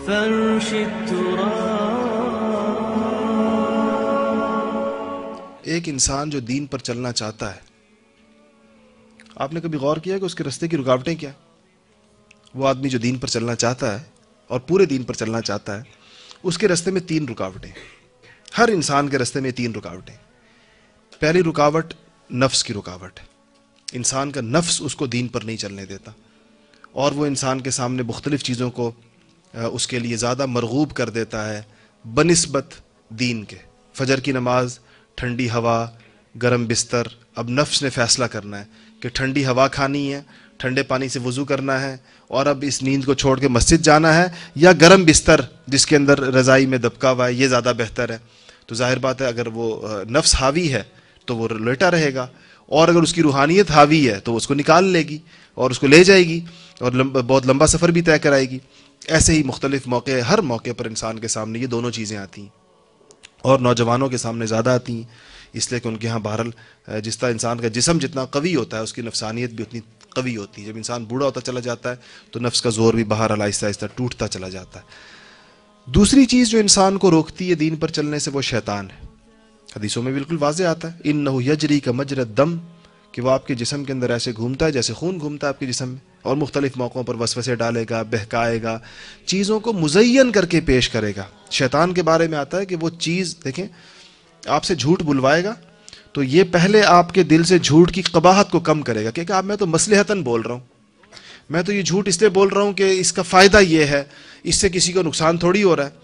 فرش التراب. ایک انسان جو دین پر چلنا چاہتا ہے، آپ نے کبھی غور کیا کہ اس کے راستے کی رکاوٹیں کیا؟ وہ آدمی جو دین پر چلنا چاہتا ہے اور پورے دین پر چلنا چاہتا ہے، اس کے راستے میں 3 رکاوٹیں. ہر انسان کے راستے میں 3 رکاوٹیں. پہلی رکاوٹ نفس کی رکاوٹ ہے. انسان کا نفس اس کو دین پر نہیں چلنے دیتا، اور وہ انسان کے سامنے مختلف چیزوں کو اس کے لیے زیادہ مرغوب کر دیتا ہے بنسبت دین کے. فجر کی نماز، ٹھنڈی ہوا، گرم بستر. اب نفس نے فیصلہ کرنا ہے کہ ٹھنڈی ہوا کھانی ہے، ٹھنڈے پانی سے وضو کرنا ہے، اور اب اس نیند کو چھوڑ کے مسجد جانا ہے، یا گرم بستر جس کے اندر رضائی میں دبکا ہوا ہے یہ زیادہ بہتر ہے. تو ظاہر بات ہے اگر وہ نفس حاوی ہے تو وہ لیٹا رہے گا، اور اگر اس کی روحانیت حاوی ہے تو اس کو نکال لے گی اور اس کو لے جائے گی اور بہت لمبا سفر بھی طے کرائے گی. ایسے ہی مختلف موقع، ہر موقع پر انسان کے سامنے یہ دونوں چیزیں آتی ہیں، اور نوجوانوں کے سامنے زیادہ آتی ہیں، اس لیے کہ ان کے ہاں بہرحال جس طرح انسان کا جسم جتنا قوی ہوتا ہے اس کی نفسانیت بھی اتنی قوی ہوتی ہے. جب انسان بوڑھا ہوتا چلا جاتا ہے تو نفس کا زور بھی بہرحال آہستہ آہستہ ٹوٹتا چلا جاتا ہے. دوسری چیز جو انسان کو روکتی ہے دین پر چلنے سے وہ شیطان ہے. حدیثوں میں بالکل واضح آتا ہے انہ یجری کمجری الدم، کہ وہ آپ کے جسم کے اندر ایسے گھومتا ہے جیسے خون گھومتا ہے آپ کے جسم میں، اور مختلف موقعوں پر وسوسے ڈالے گا، بہکائے گا، چیزوں کو مزین کر کے پیش کرے گا. شیطان کے بارے میں آتا ہے کہ وہ چیز دیکھیں آپ سے جھوٹ بلوائے گا تو یہ پہلے آپ کے دل سے جھوٹ کی قباحت کو کم کرے گا کہ آپ میں تو مصلحتاً بول رہا ہوں، میں تو یہ جھوٹ اس لیے بول رہا ہوں کہ اس کا فائدہ یہ ہے، اس سے کسی کو نقصان تھوڑی ہو رہا ہے.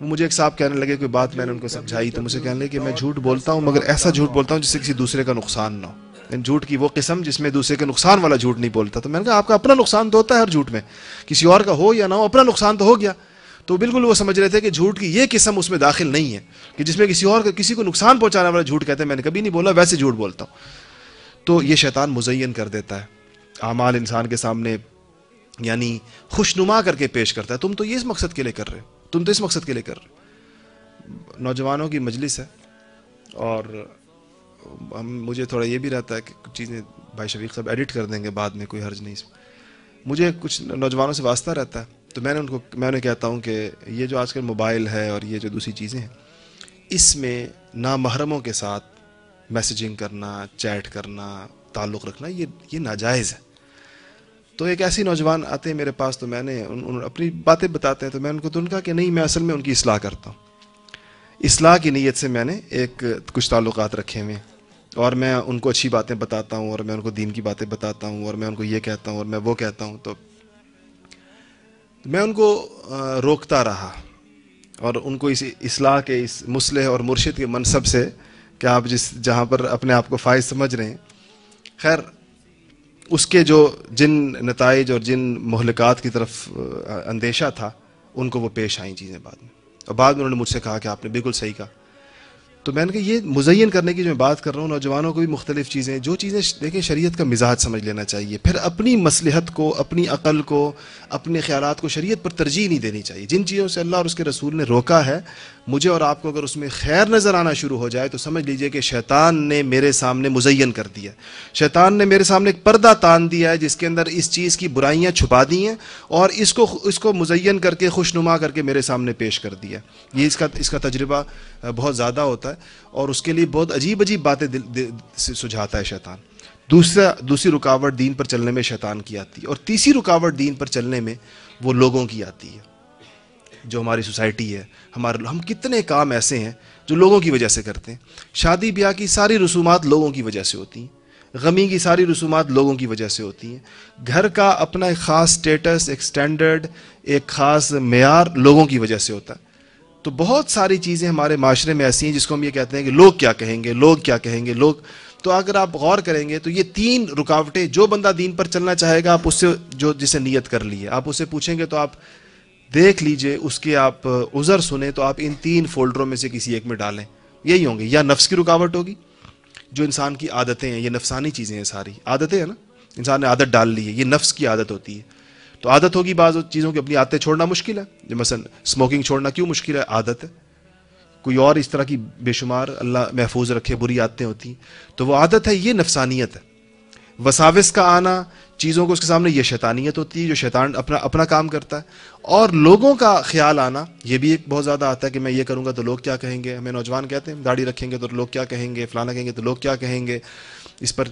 مجھے ایک صاحب کہنے لگے کوئی بات میں نے ان کو سمجھائی تو مجھے کہنے لگے کہ میں جھوٹ بولتا ہوں مگر ایسا جھوٹ بولتا ہوں جس سے کسی دوسرے کا نقصان نہ ہو. جھوٹ کی وہ قسم جس میں دوسرے کے نقصان والا جھوٹ نہیں بولتا. تو میں نے کہا آپ کا اپنا نقصان تو ہوتا ہے ہر جھوٹ میں، کسی اور کا ہو یا نہ ہو اپنا نقصان تو ہو گیا. تو بالکل وہ سمجھ رہے تھے کہ جھوٹ کی یہ قسم اس میں داخل نہیں ہے کہ جس میں کسی کو نقصان پہنچانے والا جھوٹ کہتے ہیں. میں نے کبھی نہیں بولا، ویسے جھوٹ بولتا ہوں. تو یہ شیطان مزین کر دیتا ہے اعمال انسان کے سامنے، یعنی خوشنما کر کے پیش کرتا ہے. تم تو یہ اس مقصد کے لیے کر رہے ہو، تم تو اس مقصد کے لیے کر رہے ہو. نوجوانوں کی مجلس ہے اور مجھے تھوڑا یہ بھی رہتا ہے کہ کچھ چیزیں بھائی شفیق صاحب ایڈٹ کر دیں گے بعد میں، کوئی حرج نہیں اس میں. مجھے کچھ نوجوانوں سے واسطہ رہتا ہے تو میں انہیں کہتا ہوں کہ یہ جو آج کل موبائل ہے اور یہ جو دوسری چیزیں ہیں، اس میں نامحرموں کے ساتھ میسیجنگ کرنا، چیٹ کرنا، تعلق رکھنا یہ ناجائز ہے. تو ایک ایسی نوجوان آتے ہیں میرے پاس تو میں نے اپنی باتیں بتاتے ہیں تو میں ان کو تو ان کا کہ نہیں میں اصل میں ان کی اصلاح کرتا ہوں. اصلاح کی نیت سے میں نے کچھ تعلقات رکھے ہوئے اور میں ان کو اچھی باتیں بتاتا ہوں اور میں ان کو دین کی باتیں بتاتا ہوں اور میں ان کو یہ کہتا ہوں اور میں وہ کہتا ہوں. تو میں ان کو روکتا رہا اور ان کو اس اصلاح کے، اس مصلح اور مرشد کے منصب سے کہ آپ جہاں پر اپنے آپ کو فائز سمجھ رہے ہیں، خیر اس کے جن نتائج اور جن مہلکات کی طرف اندیشہ تھا ان کو وہ پیش آئیں چیزیں بعد میں. اور بعد میں انہوں نے مجھ سے کہا کہ آپ نے بالکل صحیح کہا. تو میں نے کہا یہ مزین کرنے کی جو میں بات کر رہا ہوں، نوجوانوں کو بھی مختلف چیزیں، جو چیزیں دیکھیں شریعت کا مزاج سمجھ لینا چاہیے، پھر اپنی مصلحت کو، اپنی عقل کو، اپنے خیالات کو شریعت پر ترجیح نہیں دینی چاہیے. جن چیزوں سے اللہ اور اس کے رسول نے روکا ہے، مجھے اور آپ کو اگر اس میں خیر نظر آنا شروع ہو جائے تو سمجھ لیجئے کہ شیطان نے میرے سامنے مزین کر دیا، شیطان نے میرے سامنے ایک پردہ تان دیا ہے جس کے اندر اس چیز کی برائیاں چھپا دی ہیں اور اس کو مزین کر کے خوشنما کر کے میرے سامنے پیش کر دیا. یہ اس کا تجربہ بہت زیادہ ہوتا ہے اور اس کے لیے بہت عجیب عجیب باتیں سجھاتا ہے شیطان. دوسری رکاوٹ دین پر چلنے میں شیطان کی آتی ہے. اور تیسری رکاوٹ دین پر چلنے میں وہ لوگوں کی آتی ہے. جو ہماری سوسائٹی ہے، ہم کتنے کام ایسے ہیں جو لوگوں کی وجہ سے کرتے ہیں. شادی بیاہ کی ساری رسومات لوگوں کی وجہ سے ہوتی ہیں، غمی کی ساری رسومات لوگوں کی وجہ سے ہوتی ہیں، گھر کا اپنا ایک خاص سٹیٹس، ایک سٹینڈرڈ، ایک خاص معیار لوگوں کی وجہ سے ہوتا ہے. تو بہت ساری چیزیں ہمارے معاشرے میں ایسی ہیں جس کو ہم یہ کہتے ہیں کہ لوگ کیا کہیں گے، لوگ کیا کہیں گے، لوگ. تو اگر آپ غور کریں گے تو یہ 3 رکاوٹیں، جو بندہ دین پر چلنا چاہے گا، آپ اس سے جسے نیت کر لی ہے، آپ اسے پوچھیں گے تو آپ دیکھ لیجئے اس کے آپ عذر سنیں تو آپ ان 3 فولڈروں میں سے کسی ایک میں ڈالیں. یہی ہوں گے، یا نفس کی رکاوٹ ہوگی، جو انسان کی عادتیں ہیں، یہ نفسانی چیزیں ہیں، ساری عادتیں ہیں نا، انسان نے عادت ڈال لی ہے، یہ نفس کی عادت ہوتی ہے. تو عادت ہوگی، بعض چیزوں کی اپنی عادتیں چھوڑنا مشکل ہے، مثلا اسموکنگ چھوڑنا کیوں مشکل ہے؟ عادت ہے. کوئی اور اس طرح کی بے شمار اللہ محفوظ رکھے بری عادتیں ہوتی ہیں، تو وہ عادت ہے، یہ نفسانیت ہے. وساوس کا آنا، چیزوں کو اس کے سامنے، یہ شیطانیت ہوتی ہے جو شیطان اپنا کام کرتا ہے. اور لوگوں کا خیال آنا یہ بھی ایک بہت زیادہ آتا ہے کہ میں یہ کروں گا تو لوگ کیا کہیں گے. ہمیں نوجوان کہتے ہیں داڑھی رکھیں گے تو لوگ کیا کہیں گے، فلانا کہیں گے تو لوگ کیا کہیں گے. اس پر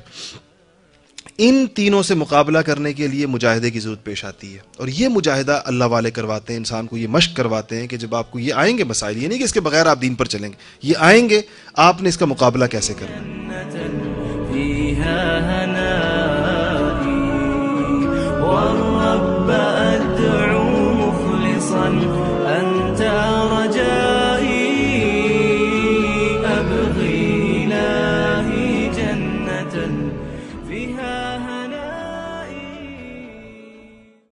ان تینوں سے مقابلہ کرنے کے لیے مجاہدے کی ضرورت پیش آتی ہے. اور یہ مجاہدہ اللہ والے کرواتے ہیں، انسان کو یہ مشق کرواتے ہیں کہ جب آپ کو یہ آئیں گے مسائل، یہ نہیں کہ اس کے بغیر آپ دین پر چلیں گے، یہ آئیں گے، آپ نے اس کا مقابلہ کیسے کرنا ہے. والرب أدعو مخلصا